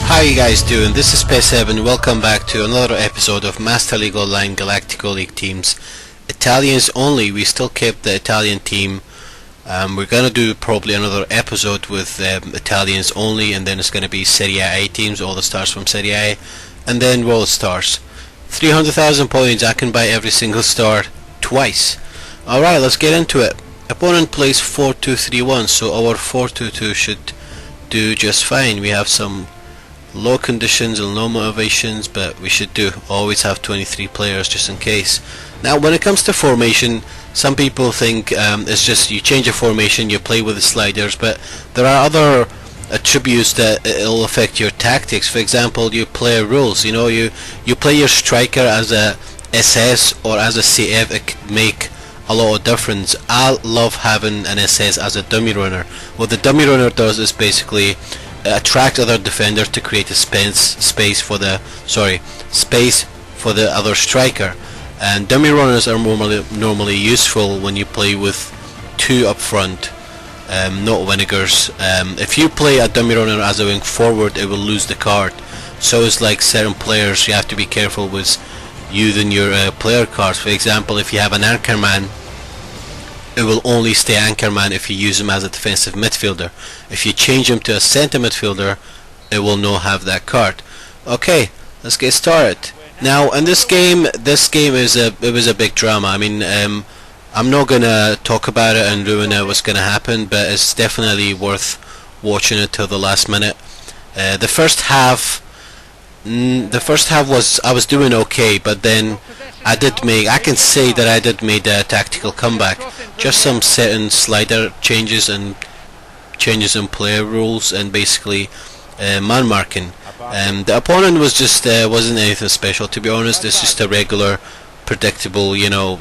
How you guys doing? This is PES7. Welcome back to another episode of Master League Online Galactico League Teams Italians only. We still kept the Italian team. We're gonna do probably another episode with Italians only, and then it's gonna be Serie A teams, all the stars from Serie A, and then World Stars. 300,000 points. I can buy every single star twice. Alright, let's get into it. Opponent plays 4-2-3-1, so our 4-2-2 should do just fine. We have some low conditions and low motivations, but we should do always have 23 players just in case. Now when it comes to formation, some people think it's just you change a formation, you play with the sliders, but there are other attributes that it'll affect your tactics. For example, you play rules, you know, you play your striker as a SS or as a CF. It could make a lot of difference. I love having an SS as a dummy runner. What the dummy runner does is basically attract other defenders to create a space for the other striker, and dummy runners are normally useful when you play with two up front, not wingers. If you play a dummy runner as a wing forward, it will lose the card. So it's like certain players, you have to be careful with using your player cards. For example, if you have an anchorman, it will only stay anchorman if you use him as a defensive midfielder. If you change him to a centre midfielder, it will not have that card. Okay, let's get started. Now in this game it was a big drama. I mean, I'm not gonna talk about it and ruin what's gonna happen, but it's definitely worth watching it till the last minute. The first half was, I was doing okay, but then I can say that I did make a tactical comeback. Just some certain slider changes and changes in player rules, and basically man marking. The opponent was just wasn't anything special, to be honest. It's just a regular, predictable, you know,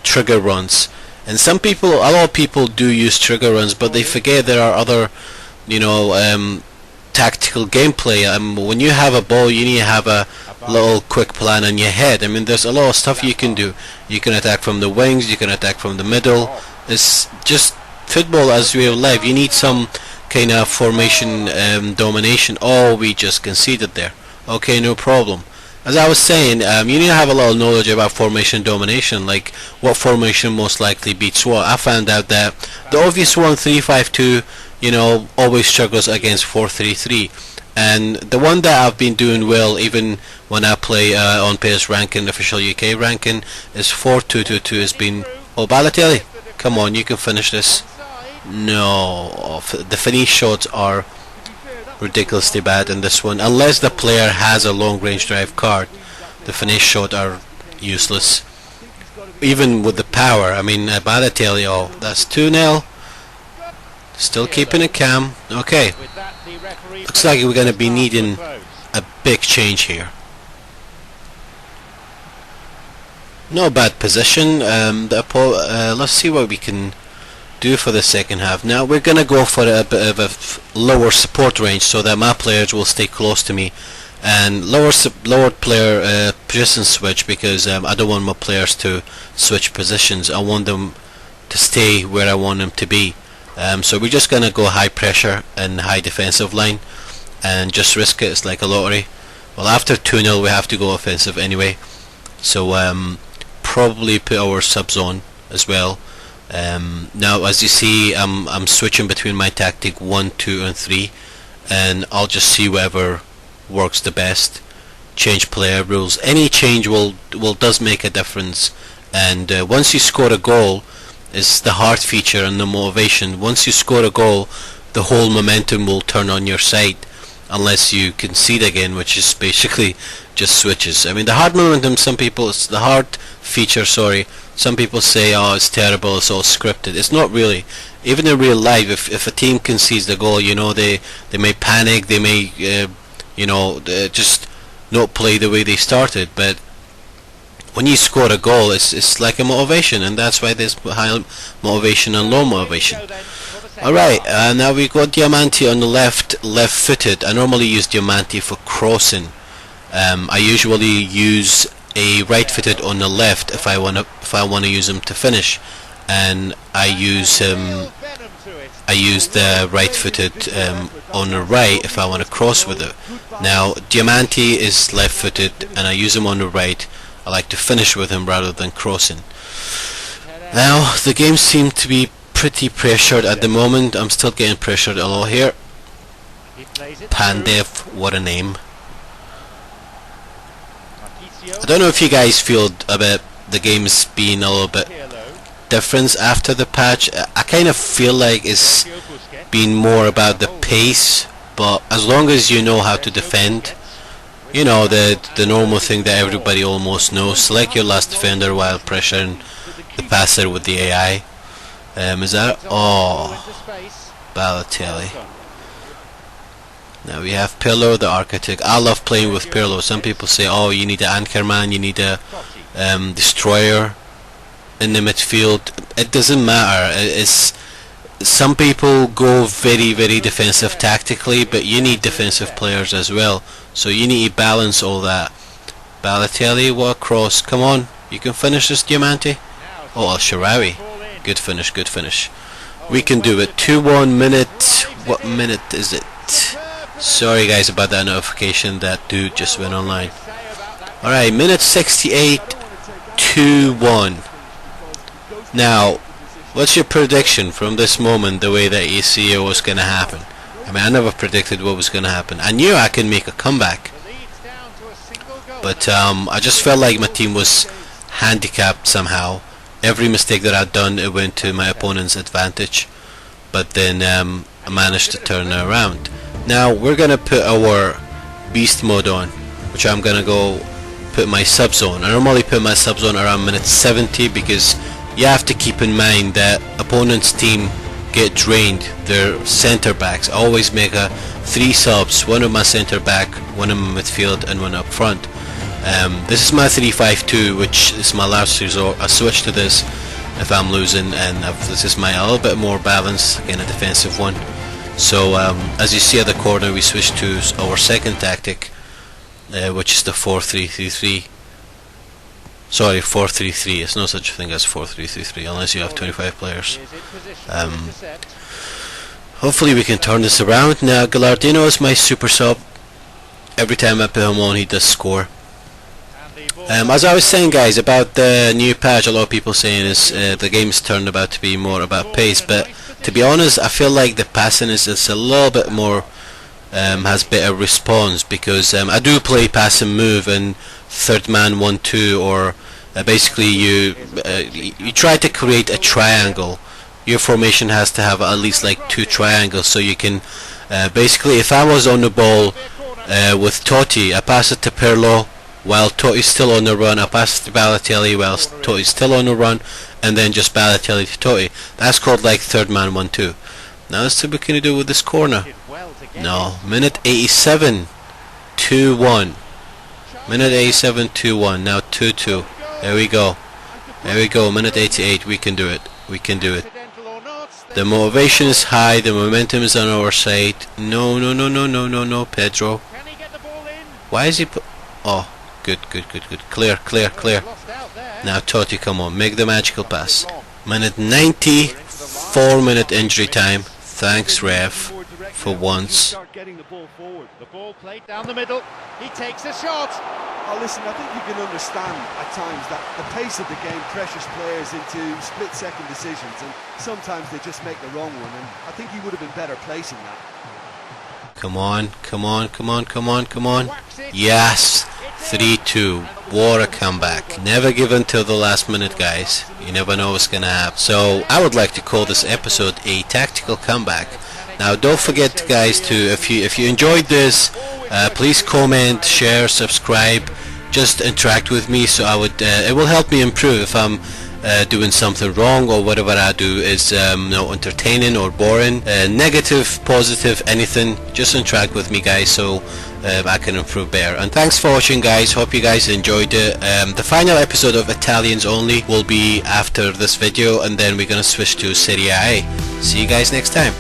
trigger runs. And a lot of people do use trigger runs, but they forget there are other, you know, tactical gameplay. When you have a ball, you need to have a little quick plan in your head. I mean, there's a lot of stuff you can do. You can attack from the wings, you can attack from the middle. It's just football as real life. You need some kind of formation domination. Oh, we just conceded there. Okay, no problem. As I was saying, you need to have a lot of knowledge about formation domination, like what formation most likely beats what. I found out that the obvious one, 3-5-2, you know, always struggles against 4-3-3. And the one that I've been doing well, even when I play on PES ranking, official UK ranking, is 4-2-2-2. Has been... Oh, Balotelli, come on, you can finish this. No, the finish shots are ridiculously bad in this one. Unless the player has a long range drive card, the finish shots are useless. Even with the power, I mean, Balotelli, oh, that's 2-0. Still keeping it calm. Okay. Looks like we're going to be needing a big change here. No bad position. Let's see what we can do for the second half. Now we're going to go for a bit of a lower support range so that my players will stay close to me, and lower player position switch, because I don't want my players to switch positions. I want them to stay where I want them to be. So we're just gonna go high pressure and high defensive line and just risk it. It's like a lottery. Well, after 2-0 we have to go offensive anyway, so probably put our subs on as well. Now as you see, I'm switching between my tactic 1, 2 and 3, and I'll just see whatever works the best. Change player rules. Any change does make a difference, and once you score a goal, is the heart feature and the motivation. Once you score a goal, the whole momentum will turn on your side, unless you concede again, which is basically just switches. I mean, the heart momentum, some people, it's the heart feature, sorry, some people say, oh, it's terrible, it's all scripted. It's not really. Even in real life, if a team concedes the goal, you know, they may panic, they may you know, just not play the way they started, but when you score a goal, it's like a motivation, and that's why there's high motivation and low motivation. Alright, now we got Diamante on the left-footed. I normally use Diamante for crossing. I usually use a right-footed on the left if I want to use him to finish, and I use the right-footed on the right if I want to cross with it. Now Diamante is left-footed and I use him on the right. I like to finish with him rather than crossing. Now the game seems to be pretty pressured at the moment. I'm still getting pressured a lot here. Pandev, what a name. I don't know if you guys feel about the game's being a little bit different after the patch. I kind of feel like it's been more about the pace, but as long as you know how to defend, you know, the normal thing that everybody almost knows. Select your last defender while pressuring the passer with the AI. Is that? Oh, Balotelli. Now we have Pirlo, the architect. I love playing with Pirlo. Some people say, oh, you need an anchorman, you need a destroyer in the midfield. It doesn't matter. It's some people go very, very defensive tactically, but you need defensive players as well. So you need to balance all that. Balotelli, what a cross! Come on, you can finish this, Diamante. Oh, Al-Sharawi. Good finish, good finish. We can do it. 2-1 minute. What minute is it? Sorry guys about that notification. That dude just went online. Alright, minute 68. 2-1. Now, what's your prediction from this moment, the way that you see it was going to happen? I mean, I never predicted what was going to happen. I knew I could make a comeback, but I just felt like my team was handicapped somehow. Every mistake that I'd done, it went to my opponent's advantage, but then I managed to turn it around. Now we're going to put our beast mode on, which I'm going to go put my sub-zone. I normally put my sub-zone around minute 70 because you have to keep in mind that opponent's team get drained. Their centre backs. I always make 3 subs, one of my centre back, one in my midfield, and one up front. This is my 3-5-2, which is my last resort. I switch to this if I'm losing, and this is my a little bit more balanced, again a defensive one. So as you see at the corner, we switch to our second tactic, which is the 4-3-3-3. Sorry, 4-3-3. It's no such a thing as 4-3-3-3 unless you have 25 players. Hopefully we can turn this around. Now Gallardino is my super sub. Every time I put him on, he does score. As I was saying, guys, about the new patch, a lot of people saying is the game's turned about to be more about pace, but to be honest, I feel like the passing is a little bit more has better response, because I do play pass and move and third man 1-2, or basically you try to create a triangle. Your formation has to have at least like 2 triangles, so you can basically, if I was on the ball with Totti, I pass it to Pirlo while Totti's still on the run, I pass it to Balotelli while Totti's still on the run, and then just Balotelli to Totti. That's called like third man 1-2. Now let's see what we can do with this corner. No, minute 87, 2-1. Minute 87, 2-1. Now 2-2. There we go. There we go. Minute 88. We can do it. We can do it. The motivation is high. The momentum is on our side. No, no, no, no, no, no, no, Pedro. Why is he oh, good, good, good, good. Clear, clear, clear. Now Totti, come on. Make the magical pass. Minute 90. 4-minute injury time. Thanks, ref. For once. The ball played down the middle. He takes a shot. Oh, listen, I think you can understand at times that the pace of the game pressures players into split-second decisions, and sometimes they just make the wrong one, and I think he would have been better placing that. Come on, come on, come on, come on, come on. Yes! 3-2. What a comeback. Never give in till the last minute, guys. You never know what's gonna happen. So, I would like to call this episode a tactical comeback. Now don't forget, guys, to if you enjoyed this, please comment, share, subscribe, just interact with me. So I would it will help me improve if I'm doing something wrong, or whatever I do is not entertaining or boring, negative, positive, anything. Just interact with me, guys, so I can improve better. And thanks for watching, guys. Hope you guys enjoyed it. The final episode of Italians Only will be after this video, and then we're gonna switch to Serie A. See you guys next time.